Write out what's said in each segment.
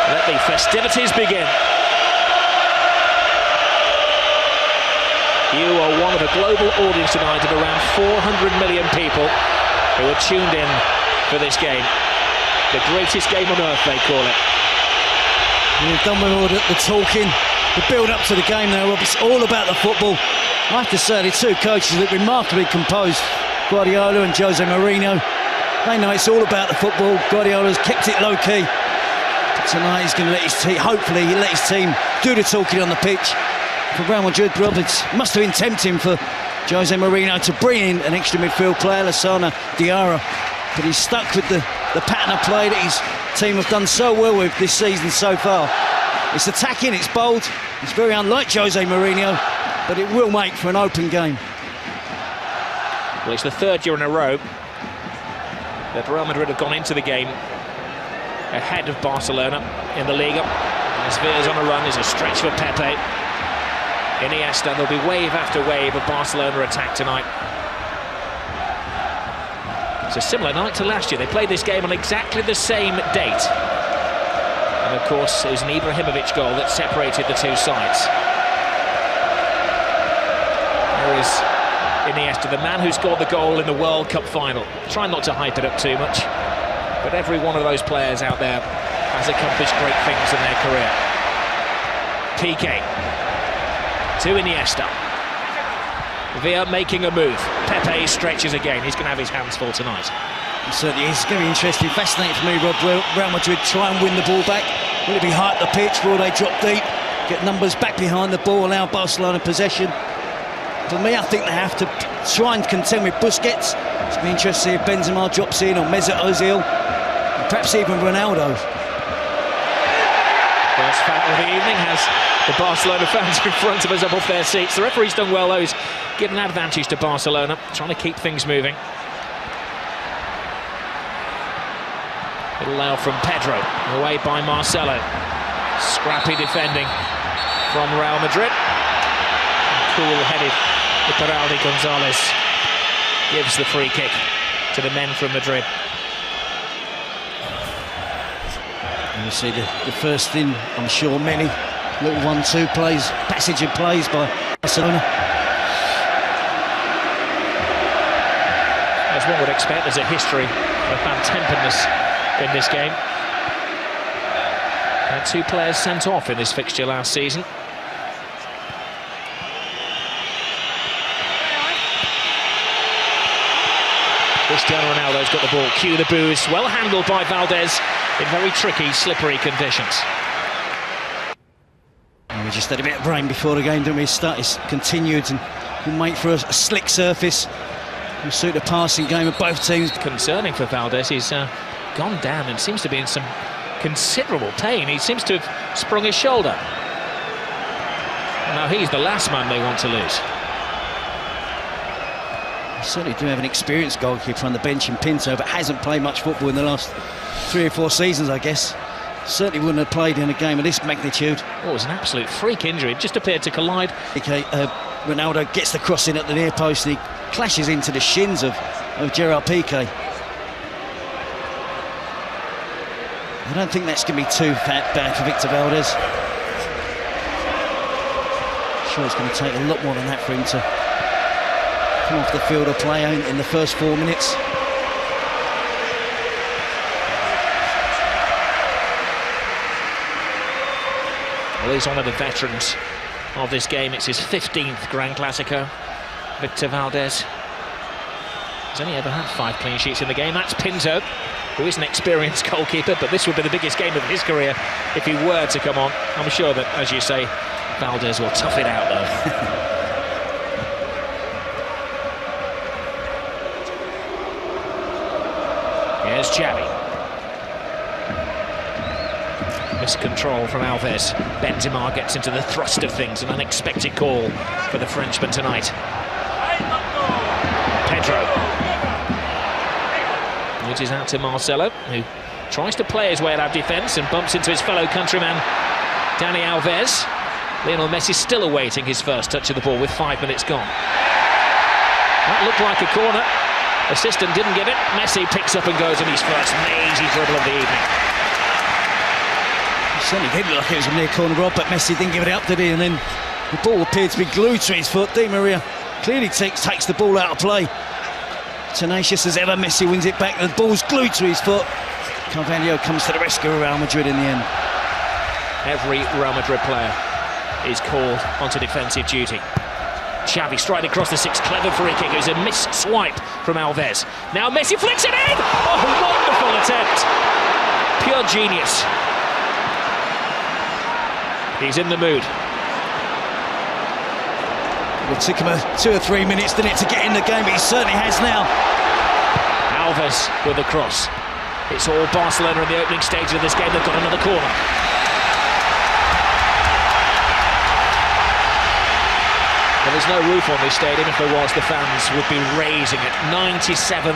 Let the festivities begin. You are one of a global audience tonight of around 400 million people who are tuned in for this game. The greatest game on earth, they call it. We've done with all the talking, the build-up to the game now. It's all about the football. I have to say, the two coaches look remarkably composed, Guardiola and Jose Mourinho. They know it's all about the football. Guardiola's kept it low-key. Tonight he's going to let his team, hopefully he'll let his team do the talking on the pitch. For Real Madrid, Roberts must have been tempting for Jose Mourinho to bring in an extra midfield player, Lassana Diarra, but he's stuck with the pattern of play that his team have done so well with this season so far. It's attacking, it's bold, it's very unlike Jose Mourinho, but it will make for an open game. Well, it's the third year in a row that Real Madrid have gone into the game ahead of Barcelona in the Liga. As Villa's on a run, is a stretch for Pepe. Iniesta, there'll be wave after wave of Barcelona attack tonight. It's a similar night to last year. They played this game on exactly the same date. And of course, it was an Ibrahimovic goal that separated the two sides. There is Iniesta, the man who scored the goal in the World Cup final. Try not to hype it up too much, but every one of those players out there has accomplished great things in their career. Piqué to Iniesta. Villa making a move. Pepe stretches again. He's going to have his hands full tonight. It certainly is. It's going to be interesting, fascinating for me, Rob. Real Madrid try and win the ball back. Will it be high up the pitch? Will they drop deep? Get numbers back behind the ball, allow Barcelona possession? For me, I think they have to try and contend with Busquets. It's going to be interesting if Benzema drops in, or Mesut Ozil, and perhaps even Ronaldo. First foul of the evening has the Barcelona fans in front of us up off their seats. The referee's done well, though. He's given an advantage to Barcelona, trying to keep things moving. Little allow from Pedro, away by Marcelo. Scrappy defending from Real Madrid. Cool-headed Iturralde Gonzalez gives the free kick to the men from Madrid. And you see the first in, I'm sure, many little 1-2 plays, passage of plays by Barcelona. As one would expect, there's a history of bad-temperedness in this game. And two players sent off in this fixture last season. Cristiano Ronaldo's got the ball. Cue the boos. Well handled by Valdez in very tricky, slippery conditions. And we just had a bit of rain before the game, didn't we? It's continued and will make for a slick surface. Will suit the passing game of both teams. Concerning for Valdez, he's gone down and seems to be in some considerable pain. He seems to have sprung his shoulder. Now he's the last man they want to lose. They certainly do have an experienced goalkeeper on the bench in Pinto, but hasn't played much football in the last 3 or 4 seasons, I guess. Certainly wouldn't have played in a game of this magnitude. Oh, it was an absolute freak injury. It just appeared to collide. Okay, Ronaldo gets the cross in at the near post and he clashes into the shins of Gerard Piqué. I don't think that's going to be too bad for Victor Valdez. I'm sure it's going to take a lot more than that for him to come off the field of play in the first 4 minutes. Well, he's one of the veterans of this game. It's his 15th Grand Clasico. Victor Valdez. He's only ever had 5 clean sheets in the game. That's Pinto, who is an experienced goalkeeper, but this would be the biggest game of his career if he were to come on. I'm sure that, as you say, Valdez will tough it out, though. Here's Xavi. Miscontrol from Alves. Benzema gets into the thrust of things. An unexpected call for the Frenchman tonight. Pedro. Reaches out to Marcelo, who tries to play his way out of defence and bumps into his fellow countryman, Dani Alves. Lionel Messi still awaiting his first touch of the ball with 5 minutes gone. That looked like a corner. Assistant didn't give it. Messi picks up and goes on his first mazy dribble of the evening. Certainly did look like it was a near corner rob, but Messi didn't give it up, did he? And then the ball appeared to be glued to his foot. Di Maria clearly takes the ball out of play. Tenacious as ever, Messi wins it back. The ball's glued to his foot. Cau Dien comes to the rescue of Real Madrid in the end. Every Real Madrid player is called onto defensive duty. Xavi striding across the six, clever free kick. It was a missed swipe from Alves. Now Messi flicks it in! Oh, wonderful attempt! Pure genius. He's in the mood. It took him 2 or 3 minutes, didn't it, to get in the game, but he certainly has now. Alves with the cross. It's all Barcelona in the opening stage of this game. They've got another corner. Well, there's no roof on this stadium. If there was, the fans would be raising it. 97,000,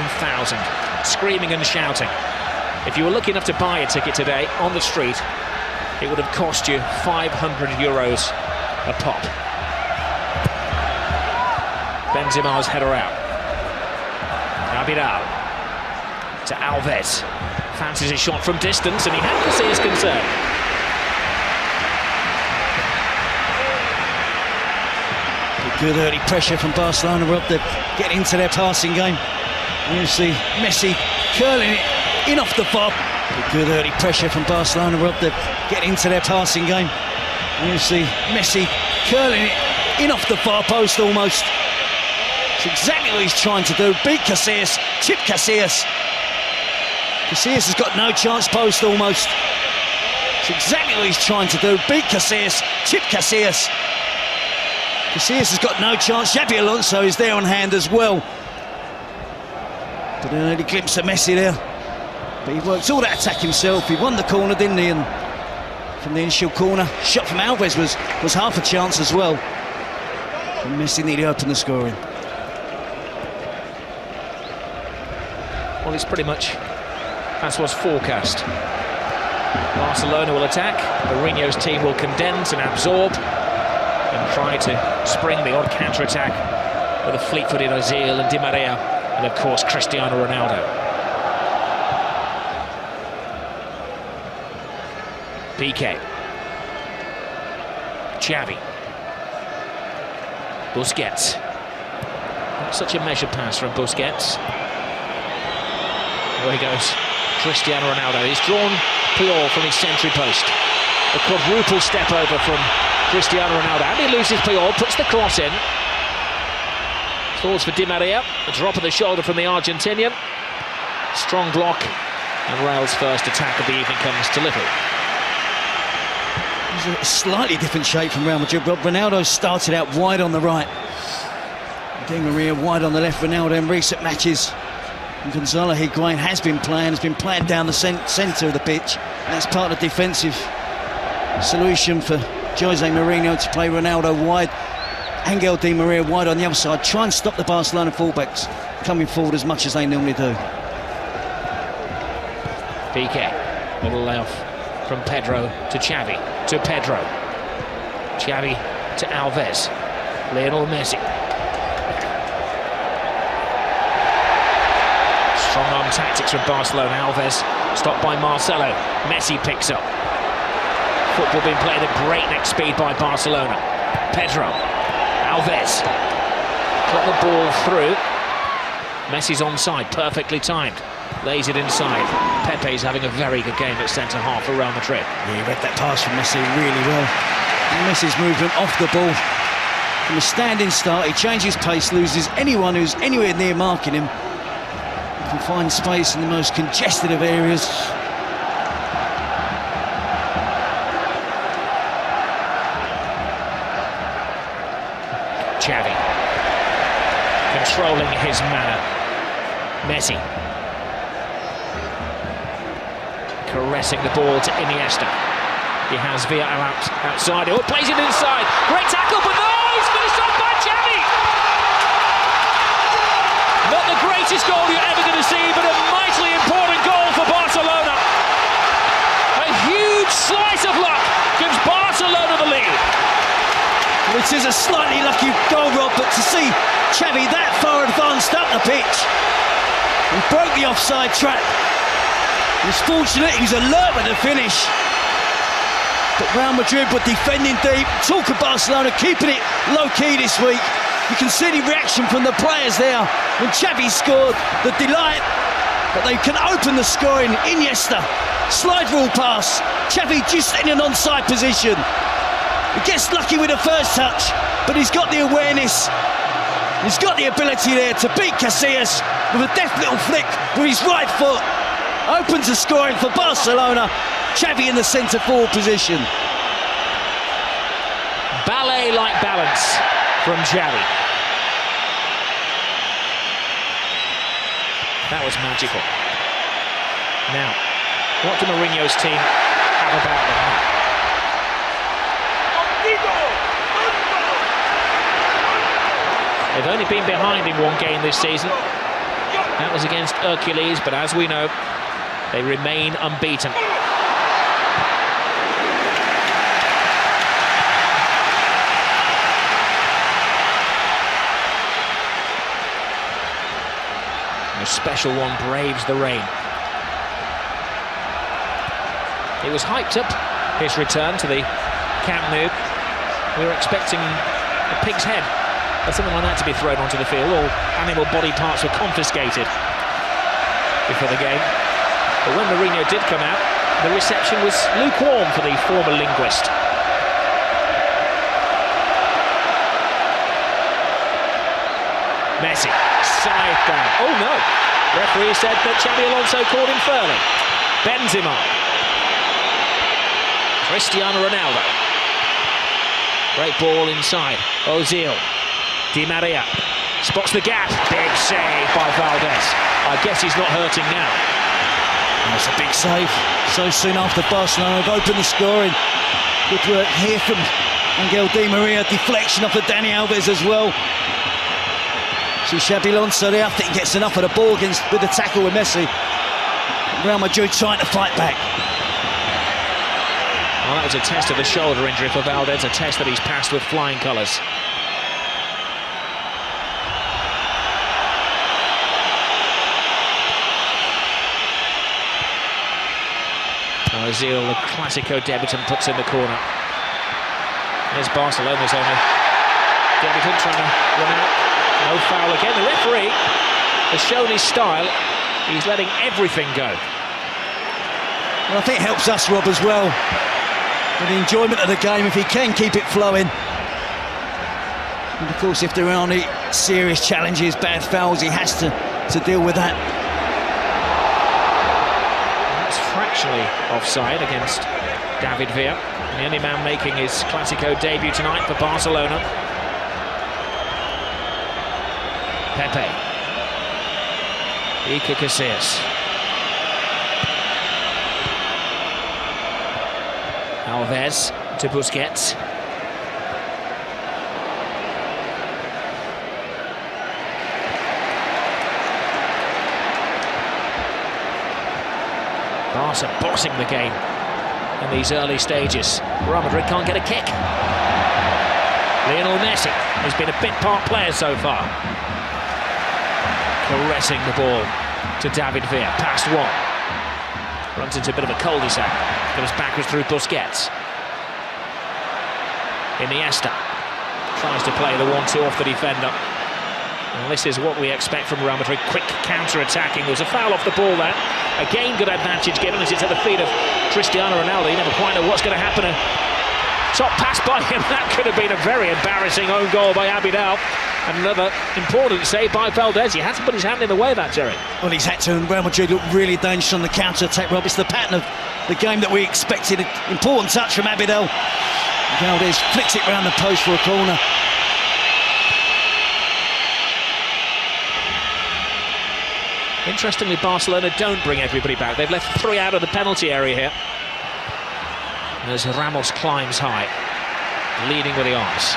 screaming and shouting. If you were lucky enough to buy a ticket today on the street, it would have cost you €500 a pop. Benzema's header out. Abidal to Alves. Fancies a shot from distance, and he had to see his concern. Good early pressure from Barcelona. We're up to get into their passing game. You see Messi curling it in off the far. Good early pressure from Barcelona. We're up to get into their passing game. You see Messi curling it in off the far post almost. It's exactly what he's trying to do. Beat Casillas, chip Casillas. Casillas has got no chance post almost. It's exactly what he's trying to do. Beat Casillas, chip Casillas. Casillas has got no chance. Xabi Alonso is there on hand as well. But an early glimpse of Messi there. But he worked all that attack himself. He won the corner, didn't he? And from the initial corner, shot from Alves was half a chance as well. And Messi nearly opened the scoring. Well, it's pretty much as was forecast. Barcelona will attack. Mourinho's team will condense and absorb and try to spring the odd counter-attack with a fleet-footed Ozil and Di Maria, and of course Cristiano Ronaldo. Piqué. Xavi. Busquets. Not such a measured pass from Busquets. There he goes. Cristiano Ronaldo. He's drawn Puyol from his century post. A quadruple step over from Cristiano Ronaldo. And he loses Puyol, puts the cross in. Falls for Di Maria. A drop of the shoulder from the Argentinian. Strong block. And Real's first attack of the evening comes to little. It's a slightly different shape from Real Madrid. Ronaldo started out wide on the right. Di Maria wide on the left. Ronaldo in recent matches. And Gonzalo Higuain has been playing down the centre of the pitch. And that's part of the defensive solution for Jose Mourinho to play Ronaldo wide. Angel Di Maria wide on the other side. Try and stop the Barcelona fullbacks coming forward as much as they normally do. Piqué, little layoff from Pedro to Xavi, to Pedro. Xavi to Alves. Lionel Messi. Strong arm tactics from Barcelona. Alves stopped by Marcelo. Messi picks up. Football being played at breakneck speed by Barcelona. Pedro. Alves. Got the ball through. Messi's onside, perfectly timed. Lays it inside. Pepe's having a very good game at centre-half for Real Madrid. Yeah, he read that pass from Messi really well. And Messi's movement off the ball. From a standing start, he changes pace, loses anyone who's anywhere near marking him. He can find space in the most congested of areas. Xavi. Controlling his manner. Messi. Caressing the ball to Iniesta. He has Villarreal outside. Oh, plays it inside. Great tackle, but no, he's finished off by Xavi. Not the greatest goal you're ever going to see, but a mightily important goal for Barcelona. A huge slice of luck gives Barcelona the lead. It is a slightly lucky goal, Rob, but to see Xavi that far advanced up the pitch, he broke the offside trap. He was fortunate, he was alert with the finish. But Real Madrid were defending deep. Talk of Barcelona keeping it low-key this week. You can see the reaction from the players there when Xavi scored, the delight that they can open the scoring. Iniesta, slide rule pass. Xavi just in an onside position. He gets lucky with the first touch, but he's got the awareness. He's got the ability there to beat Casillas with a deft little flick with his right foot. Opens the scoring for Barcelona. Xavi in the centre-forward position. Ballet-like balance from Xavi. That was magical. Now, what do Mourinho's team have about them? They've only been behind in one game this season. That was against Hercules, but as we know, they remain unbeaten. A special one braves the rain. It was hyped up, his return to the Camp Nou. We were expecting a pig's head or something like that to be thrown onto the field. All animal body parts were confiscated before the game. But when Mourinho did come out, the reception was lukewarm for the former linguist. Messi, side down. Oh no! Referee said that Xabi Alonso called him fairly. Benzema. Cristiano Ronaldo. Great ball inside. Ozil. Di Maria. Spots the gap. Big save by Valdez. I guess he's not hurting now. That's a big save. So soon after Barcelona have opened the scoring. Good work here from Angel Di Maria. Deflection off of Dani Alves as well. See Xabi Alonso there, I think gets enough of the ball with the tackle with Messi. Real Madrid trying to fight back. Well, that was a test of the shoulder injury for Valdez, a test that he's passed with flying colours. Ozil, the Clasico debutant, puts in the corner. There's Barcelona's only debutant trying to run out. No foul again. The referee has shown his style. He's letting everything go. Well, I think it helps us, Rob, as well. For the enjoyment of the game, if he can keep it flowing. And of course, if there are any serious challenges, bad fouls, he has to deal with that. That's fractionally offside against David Villa. The only man making his Clasico debut tonight for Barcelona. Pepe. Iker Casillas. Alves to Busquets. Barca boxing the game in these early stages. Real Madrid can't get a kick. Lionel Messi has been a bit part player so far. Caressing the ball to David Villa, past one. Runs into a bit of a cul-de-sac. Goes backwards through Busquets. Iniesta tries to play the 1-2 off the defender. And this is what we expect from Real Madrid. Quick counter-attacking. There was a foul off the ball there. Again, good advantage given as it's at the feet of Cristiano Ronaldo. You never quite know what's going to happen. A top pass by him. That could have been a very embarrassing own goal by Abidal. And another important save by Valdez. He had to put his hand in the way of that, Jerry. Well, he's had to, and Real Madrid look really dangerous on the counter-attack, Rob. It's the pattern of the game that we expected. An important touch from Abidal. Valdez flicks it round the post for a corner. Interestingly, Barcelona don't bring everybody back. They've left 3 out of the penalty area here. As Ramos climbs high, leading with the arms.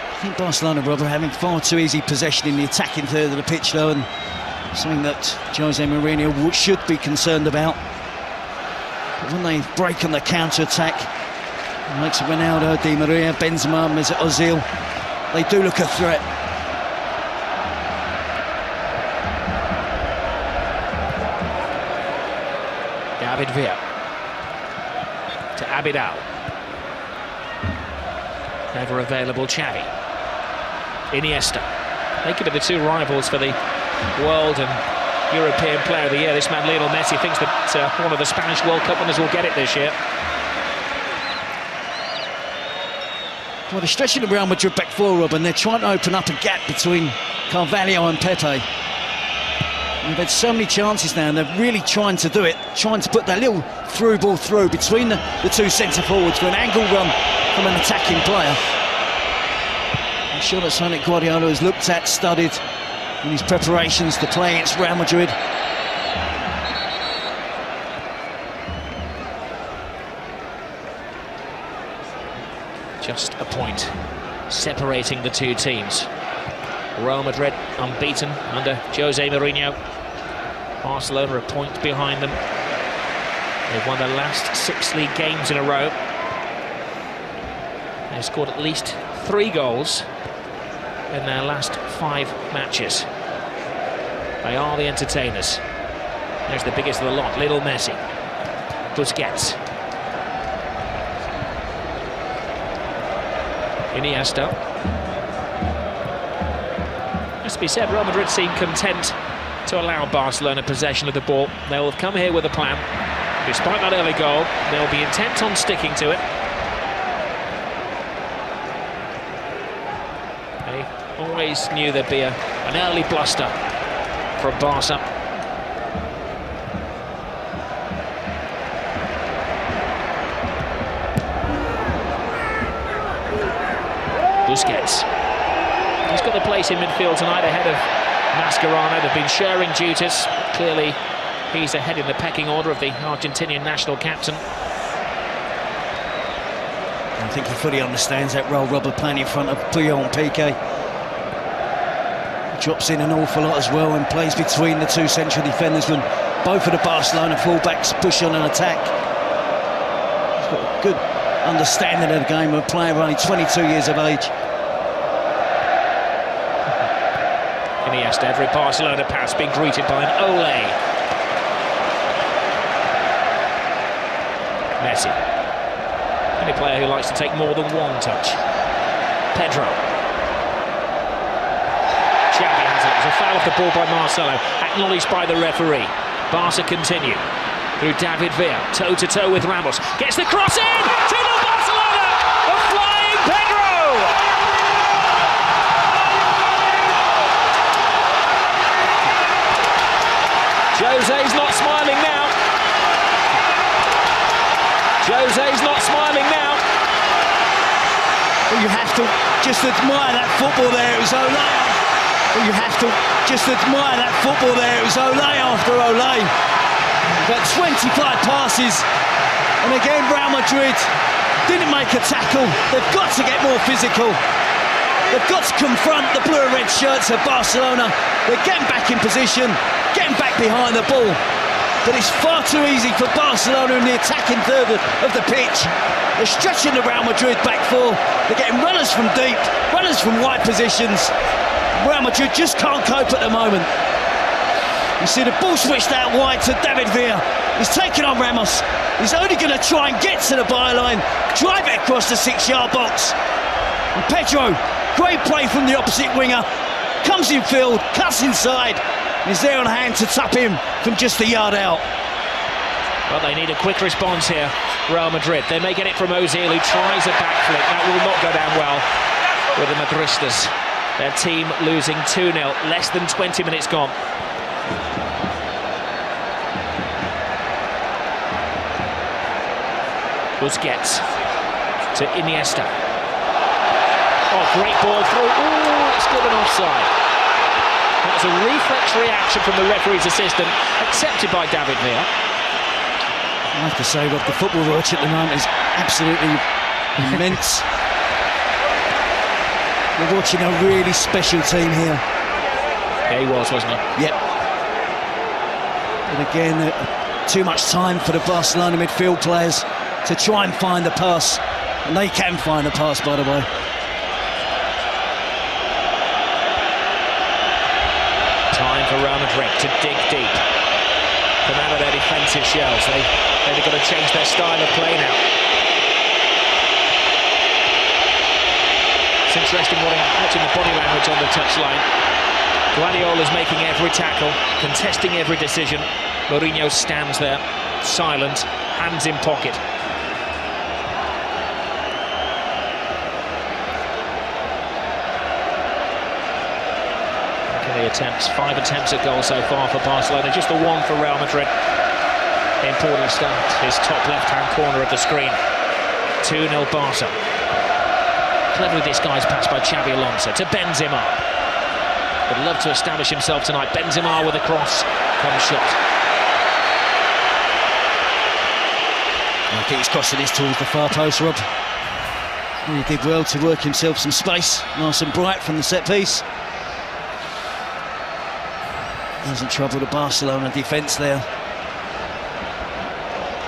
I think Barcelona, Rob, are having far too easy possession in the attacking third of the pitch, though, and something that Jose Mourinho should be concerned about. But when they break on the counter-attack, it makes Ronaldo, Di Maria, Benzema, Mesut Ozil, they do look a threat. David Villa to Abidal. Never available Xavi. Iniesta. They could be the two rivals for the World and European Player of the Year. This man, Lionel Messi, thinks that one of the Spanish World Cup winners will get it this year. Well, they're stretching the Real Madrid back four, Rob, and they're trying to open up a gap between Carvalho and Pepe. And they've had so many chances now, and they're really trying to do it, trying to put that little through ball through between the two centre-forwards for an angle run from an attacking player. I'm sure that's something Guardiola has looked at, studied in his preparations to play against Real Madrid. Just a point separating the two teams. Real Madrid unbeaten under Jose Mourinho. Barcelona a point behind them. They've won their last 6 league games in a row. They've scored at least 3 goals in their last 5 matches. They are the entertainers. There's the biggest of the lot, Lionel Messi. Busquets. Iniesta. Must be said, Real Madrid seem content to allow Barcelona possession of the ball. They'll have come here with a plan. Despite that early goal, they'll be intent on sticking to it. They always knew there'd be an early bluster from Barca. Busquets. He's got the place in midfield tonight ahead of Mascherano. They've been sharing duties. Clearly, he's ahead in the pecking order of the Argentinian national captain. I think he fully understands that role, Robert, playing in front of Puyol and Piqué. He drops in an awful lot as well and plays between the two central defenders when both of the Barcelona fullbacks push on an attack. He's got a good understanding of the game of a player only 22 years of age. Iniesta, every Barcelona pass being greeted by an Ole. Messi. Any player who likes to take more than one touch. Pedro. Xavi has it. It was a foul off the ball by Marcelo, acknowledged by the referee. Barca continue through David Villa, toe-to-toe with Ramos. Gets the cross in! 2-0 Barcelona! A flying Pedro! Jose's not smiling now. Jose's not smiling now. Well, you have to just admire that football there. It was Ole. Well, you have to just admire that football there. It was Ole after Ole. About 25 passes. And again, Real Madrid didn't make a tackle. They've got to get more physical. They've got to confront the blue and red shirts of Barcelona. They're getting back in position, getting back behind the ball. But it's far too easy for Barcelona in the attacking third of the pitch. They're stretching the Real Madrid back four. They're getting runners from deep, runners from wide positions. Real Madrid just can't cope at the moment. You see the ball switched out wide to David Villa. He's taking on Ramos. He's only going to try and get to the byline, drive it across the 6-yard box. And Pedro, great play from the opposite winger, comes in field, cuts inside, and is there on hand to tap him from just a yard out. Well, they need a quick response here, Real Madrid. They may get it from Ozil, who tries a backflip. That will not go down well with the Madristas. Their team losing 2-0, less than 20 minutes gone. Busquets to Iniesta. Oh, great ball through. Ooh, it's good and offside. That was a reflex reaction from the referee's assistant, accepted by David Villa. I have to say, Rob, the football watch at the moment is absolutely immense. We're watching a really special team here. Yeah, he was, wasn't he? Yep. And again, too much time for the Barcelona midfield players to try and find the pass. And they can find the pass, by the way. Time for Real Madrid to dig deep. Come out of their defensive shells. They've got to change their style of play now. It's interesting watching the body language on the touchline. Guardiola's making every tackle, contesting every decision. Mourinho stands there, silent, hands in pocket. Look at the attempts, 5 attempts at goal so far for Barcelona, just the one for Real Madrid. Important start, his top left-hand corner of the screen. 2-0 Barca. Cleverly disguised pass by Xabi Alonso to Benzema. Would love to establish himself tonight. Benzema with a cross, comes shot. I think he's crossing this towards the far post, Rob. He did well to work himself some space, nice and bright from the set piece. Doesn't trouble the Barcelona defence there.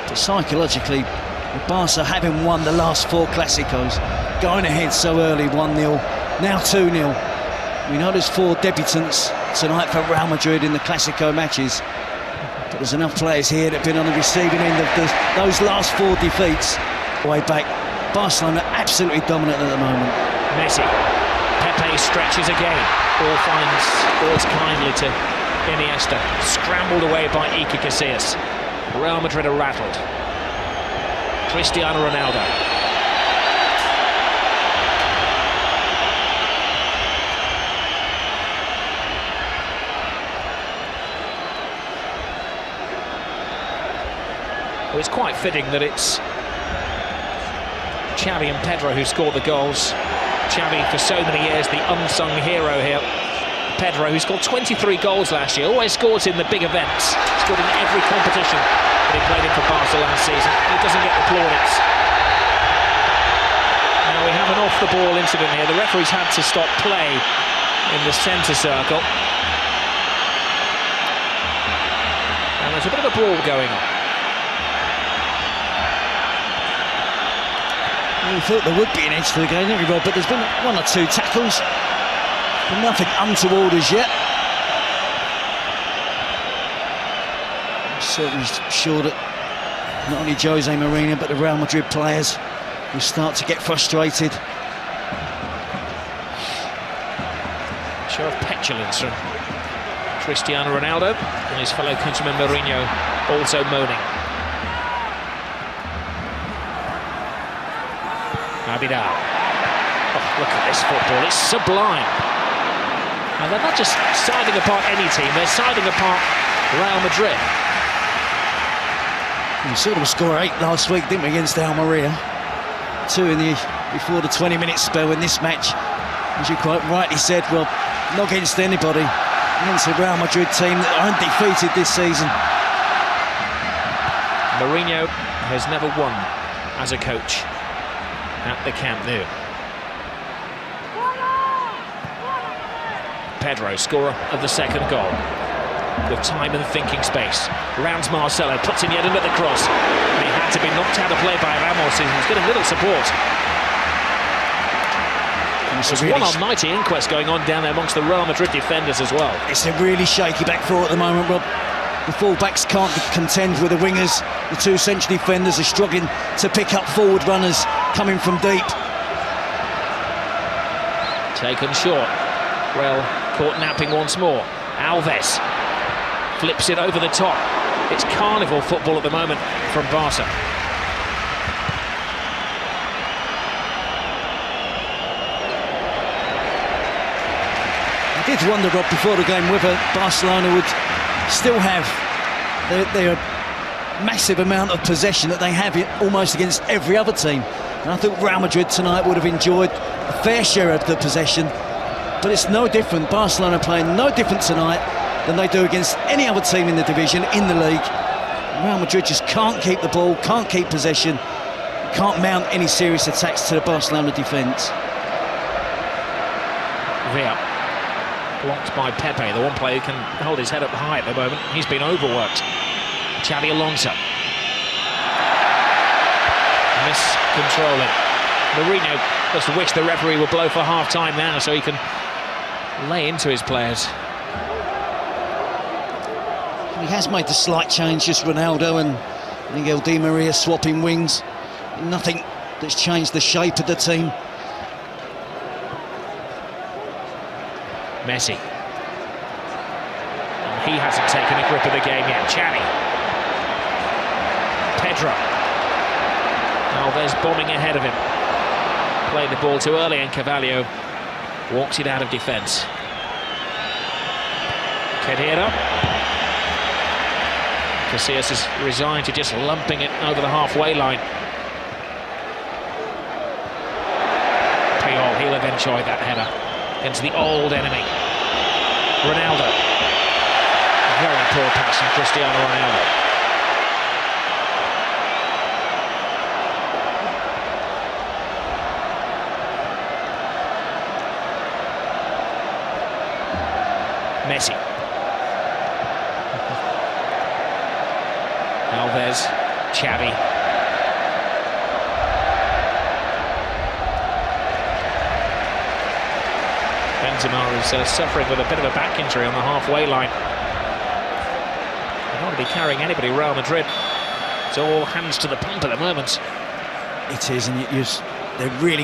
But psychologically, with Barca having won the last 4 Clásicos, going ahead so early, 1-0, now 2-0. We know there's 4 debutants tonight for Real Madrid in the Clásico matches, but there's enough players here that have been on the receiving end of those last 4 defeats. Way back, Barcelona absolutely dominant at the moment. Messi, Pepe stretches again, ball falls kindly to Iniesta, scrambled away by Iker Casillas. Real Madrid are rattled. Cristiano Ronaldo. Well, it's quite fitting that it's Xavi and Pedro who scored the goals. Xavi, for so many years, the unsung hero here. Pedro, who scored 23 goals last year, always scores in the big events. Scored in every competition that he played in for Barca last season. He doesn't get the plaudits. Now we have an off-the-ball incident here. The referee's had to stop play in the centre circle. And there's a bit of a brawl going on. We thought there would be an edge to the game, didn't we, Rob? But there's been 1 or 2 tackles. But nothing untoward as yet. I'm certainly sure that not only Jose Mourinho but the Real Madrid players will start to get frustrated. Show of petulance from Cristiano Ronaldo and his fellow countryman Mourinho also moaning. Abidal. Oh, look at this football, it's sublime. And they're not just siding apart any team, they're siding apart Real Madrid. We saw them score 8 last week, didn't we, against Almeria? 2 before the 20-minute spell in this match. As you quite rightly said, well, not against anybody. Against a Real Madrid team that are undefeated this season. Mourinho has never won as a coach at the Camp Nou. Pedro, scorer of the second goal, with time and thinking space. Rounds Marcelo, puts in yet another cross. And he had to be knocked out of play by Ramos, who's getting little support. There's one almighty inquest going on down there amongst the Real Madrid defenders as well. It's a really shaky back four at the moment, Rob. The full-backs can't contend with the wingers. The 2 central defenders are struggling to pick up forward runners coming from deep. Taken short. Real caught napping once more. Alves flips it over the top. It's carnival football at the moment from Barca. I did wonder, Rob, before the game whether Barcelona would still have their massive amount of possession that they have almost against every other team. And I think Real Madrid tonight would have enjoyed a fair share of the possession. But it's no different. Barcelona playing no different tonight than they do against any other team in the division, in the league. Real Madrid just can't keep the ball, can't keep possession, can't mount any serious attacks to the Barcelona defence. Hiep, blocked by Pepe, the one player who can hold his head up high at the moment. He's been overworked. Xabi Alonso. Miscontrolling. Mourinho just wish the referee would blow for half-time now so he can lay into his players. He has made the slight change, just Ronaldo and Miguel Di Maria swapping wings. Nothing that's changed the shape of the team. Messi. And he hasn't taken a grip of the game yet. Xavi. Pedro. Alves bombing ahead of him. Played the ball too early and Carvalho walks it out of defence. Khedira. Casillas is resigned to just lumping it over the halfway line. Puyol, he'll have enjoyed that header against the old enemy. Ronaldo. Very poor pass from Cristiano Ronaldo. Messi. Alves, Xavi. Benzema is suffering with a bit of a back injury on the halfway line. They don't want to be carrying anybody, Real Madrid. It's all hands to the pump at the moment. It is, and they're really